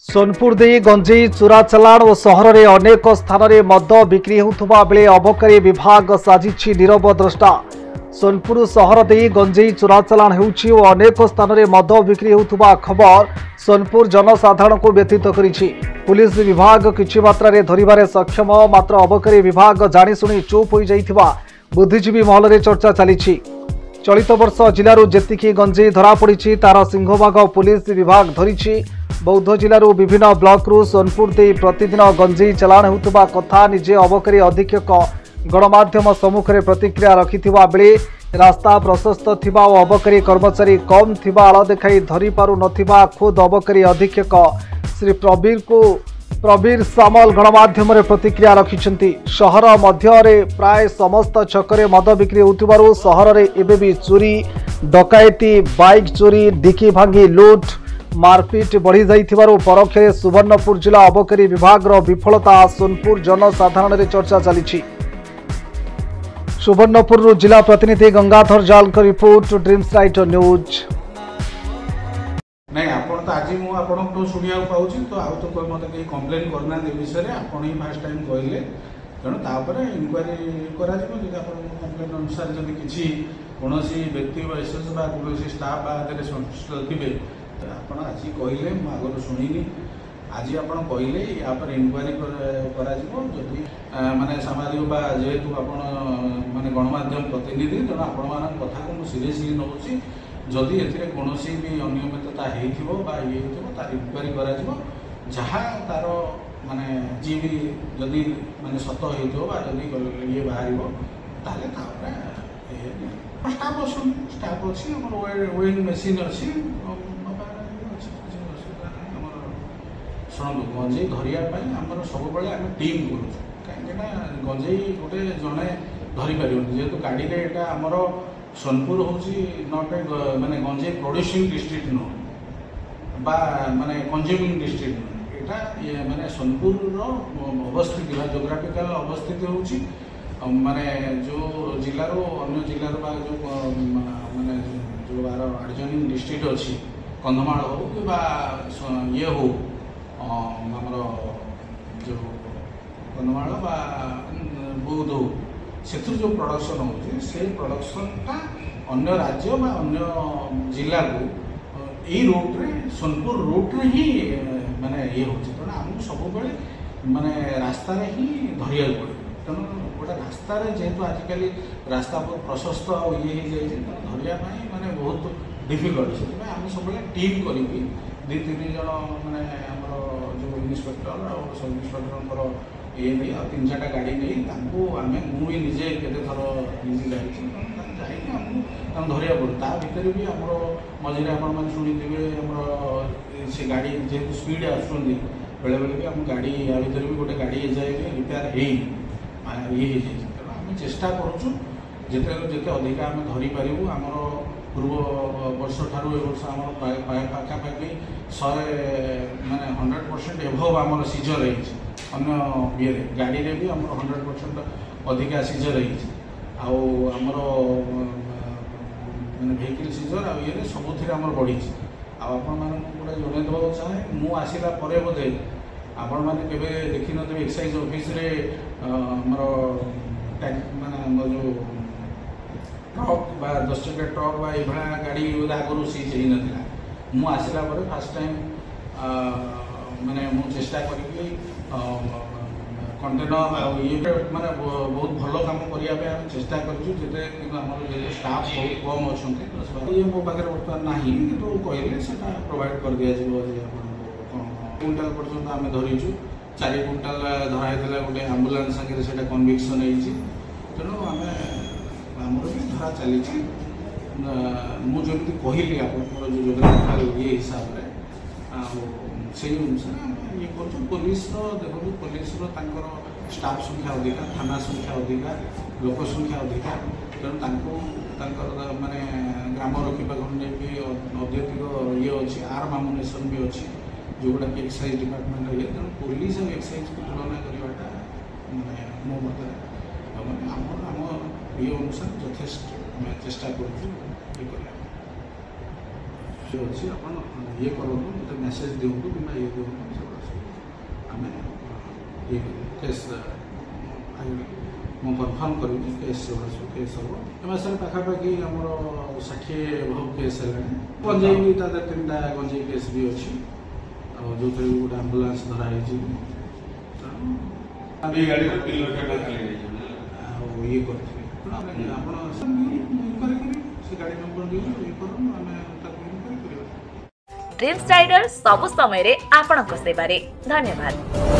सोनपुर दे गंजेई चोरा चलाण और सहर में अनेक स्थान में मद बिक्री होता बेले अबकारी विभाग साजिछि नीरव द्रष्टा। सोनपुर सहर दे गंजेई चोरा चलाण होउछि और अनेक स्थान में मद बिक्री होता खबर सोनपुर जनसाधारण को व्यथित करिछि। पुलिस विभाग किछि मात्रा रे धरिबारे सक्षम, मात्र अबकारी विभाग जानिशुणी चुप हो जाइथिबा बुद्धिजीवी महल में चर्चा चलिछि। चलित वर्ष जिलू जेतिकी गंजेई धरा पड़ी तार सिंहभाग पुलिस विभाग धरिछि। बौद्ध जिलू विभिन्न ब्लॉक रु सोनपुर दे प्रतिदिन गंजेई चलाण होता कथा निजे अबकारी अधीक्षक गणमाध्यम सम्मुख में प्रतिक्रिया रखिथिबा बेले रास्ता प्रशस्त थिबा और अबकारी कर्मचारी कम थिबा आड़ देखाई धरी पारु नथिबा खुद अबकारी अधीक्षक श्री प्रवीर सामल गणमाध्यम में प्रतिक्रिया रखिछंती। शहर मध्य प्राय समस्त छकरे मद बिक्री होतिबारु शहर रे एबे भी चोरी डकायती, बाइक चोरी, डिकी भांगी, लूट मारपीट बढ़ी जाइथिबारु परोक्षे सुवर्णपुर जिला अबकारी विभाग रो विफलता सोनपुर जनसाधारण रे चर्चा चलिछि। सुवर्णपुर जिला प्रतिनिधि गंगाधर जाल का रिपोर्ट, ड्रीम्स राइट न्यूज। नहीं आपण तो आज मु आपण तो सुनिया पाउछि तो आउ तो कोई मते कंप्लेन करना दे विषय रे आपण ही फर्स्ट टाइम कहले तेणु तापर इनक्वारी करा जिवो जे आपण कंप्लेन अनुसार जदि किछि कोनोसी व्यक्ति विशेष बा कोनोसी स्टाफ बा देले संतुष्ट थिबे तो आपण आज कहले मु आगरो सुनिनी आज आपण कहले या पर इनक्वारी करा जिवो जदि माने सामाजिक बा जेतु आपण माने गणमाध्यम प्रतिनिधि तेणु आपण मान कथा को मु सीरियसली नउछि। जदि एथिरे कोनोसी भी अनियमितता हेइथिबो बा ये हेइथिबो तार इनक्वारी करा जिवो जहा तार माने जी भी जदि माने सत हेइथिबो बा जदि ये बाहरिबो ताले तापर स्टाफ अछि हमर वेइंग मशीन अछि शुणु गंजेई धरिया आमर सब बेले आम टीम करूँ कहीं गंजेई गोटे जड़े धरी पार जेहेतु गाड़ी में यहाँ आमर सोनपुर हूँ नट ए माने गंजेई प्रोड्यूसिंग डिस्ट्रिक्ट नुह बा माने कंज्यूमिंग डिस्ट्रिक्ट नुह यहाँ माने सोनपुर अवस्थित जोग्राफिकल अवस्थित हूँ माने जो जिलूर अन्य जिलूर बा जो माने जो एडजॉइनिंग डिस्ट्रिक्ट अच्छी कंधमाल हो कि ये हो आमर जो कंधमाल बा बौद्ध हो से जो प्रोडक्शन हो से प्रोडक्शनटा अन्य राज्य बा अन्य जिला को यही रूट रे सोनपुर रूट रे ही माने ये हो तेणु आमको सब माने रास्ता रे ही धरिया पड़े तेणु गोटे रास्ता जेहेतु आजिकल रास्ता बहुत प्रशस्त ये धरिया माने बहुत डिफिकल्ट से आम सब टीम करी दी तीन जन माने जो इन्स्पेक्टर और सब इन्स्पेक्टर ये नहीं आ 3-4टा गाड़ी नहीं आम मुझे निजे केते थर निजे जाइए धरिया पड़े ता भर भी आम मझे आप शुणिथे आम से गाड़ी जेहतु स्पीड आसुँच बेले बेले भी आम गाड़ी या भर भी गोटे गाड़ी जाए रिपेयर ये तेणु आम चेष्टा करुँ जिते अधिक आम धरी पारू आमर पूर्व वर्ष ठारू ए वर्ष आम पाखापाखि 100 माने 100% एभव आमर सीजर रही अन्य ये गाड़ी रे भी आमर 100% अधिका सीजर रही आमर माने व्हीकल सीजर ये सबुथ आमर बढ़ी आपण मान गोटे जन देवा चाहे मु आसला बोधे आपण मैंने केवे देखी न एक्साइज ऑफिस रे आमर माने जो ट्रक बा 10 चकिया ट्रक बा ये गाड़ी आगुरी सीज हो नाला मु आसला फास्ट टाइम माने मु चेष्टा करी कंटेनर ये माने बहुत भल काम करने चेष्टा कर स्टाफ बहुत कम अच्छा ये मो पाखे बर्तमान ना तो कहले से प्रोवाइड कर दिया क्विंटाल पर्यटन आम धरीचु 4 क्विंटाल धराई गोटे आम्बुलांस सागे से कन्विक्शन तेणु आम आमर भी धरा चली मुझे कहली आप जो जोग्राफिकल ये हिसाब से अनुसार ये कर पुलिस देखो पुलिस स्टाफ संख्या अधिका, थाना संख्या अधिका, लोक संख्या अधिका तेणु माने ग्राम रखा खंडे भी अत्यधिक ये अच्छी आर्म आमुनेसन भी अच्छी जोगुड़ा कि एक्साइज डिपार्टमेंट ये तेणु पुलिस और एक्साइज को तुलना करवाटा माने मो मत आम ये अनुसार यथेष्ट चेष्टा कर अच्छी आप ये करूँ मतलब मेसेज दिंतु कि ये दिंतु आम ये केस मुझे कनफर्म करी केस सब केस हम एमएसआर पाखापाखि आम 60 बहु केस है गंजेई भी 3टा गंजेई केस भी अच्छी जो गोटे आम्बुलांस धराई ये करते गाड़ी नंबर ये करूँ आम ड्रीम्स राइडर सब समय रे आपणक सेवारे धन्यवाद।